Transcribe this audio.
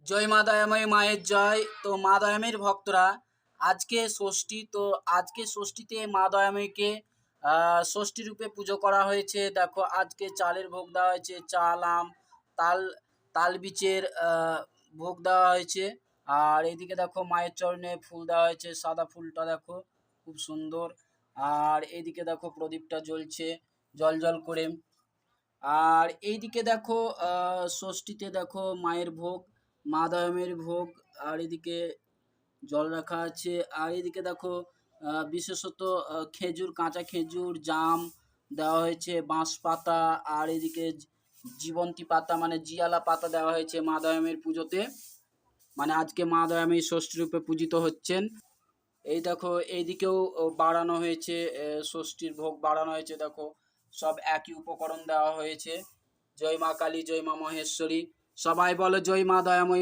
জয় মা দয়াময়ী মায়ের জয়। তো মা দয়াময়ীর ভক্তরা, আজকে ষষ্ঠী। তো আজকে ষষ্ঠীতে মা দয়াময়ীকে ষষ্ঠী রূপে পুজো করা হয়েছে। দেখো আজকে চালের ভোগ দেওয়া হয়েছে, চাল, আম, তাল, তাল বীজের ভোগ দেওয়া হয়েছে। আর এইদিকে দেখো মায়ের চরণে ফুল দেওয়া হয়েছে, সাদা ফুলটা দেখো খুব সুন্দর। আর এইদিকে দেখো প্রদীপটা জ্বলছে জল জল করে। আর এইদিকে দেখো ষষ্ঠীতে দেখো মায়ের ভোগ, মা দয়াময়ের ভোগ। আর এদিকে জল রাখা আছে। আর এদিকে দেখো বিশেষত খেজুর, কাঁচা খেজুর, জাম দেওয়া হয়েছে, বাঁশ পাতা। আর এদিকে জীবন্তী পাতা মানে জিয়ালা পাতা দেওয়া হয়েছে মা দয়াময়ের পুজোতে। মানে আজকে মা দয়াময়ী ষষ্ঠী রূপে পূজিত হচ্ছেন। এই দেখো এইদিকেও বাড়ানো হয়েছে, ষষ্ঠীর ভোগ বাড়ানো হয়েছে। দেখো সব একই উপকরণ দেওয়া হয়েছে। জয় মা কালী, জয় মা মহেশ্বরী। সবাই বলো জয় মা দয়াময়ী।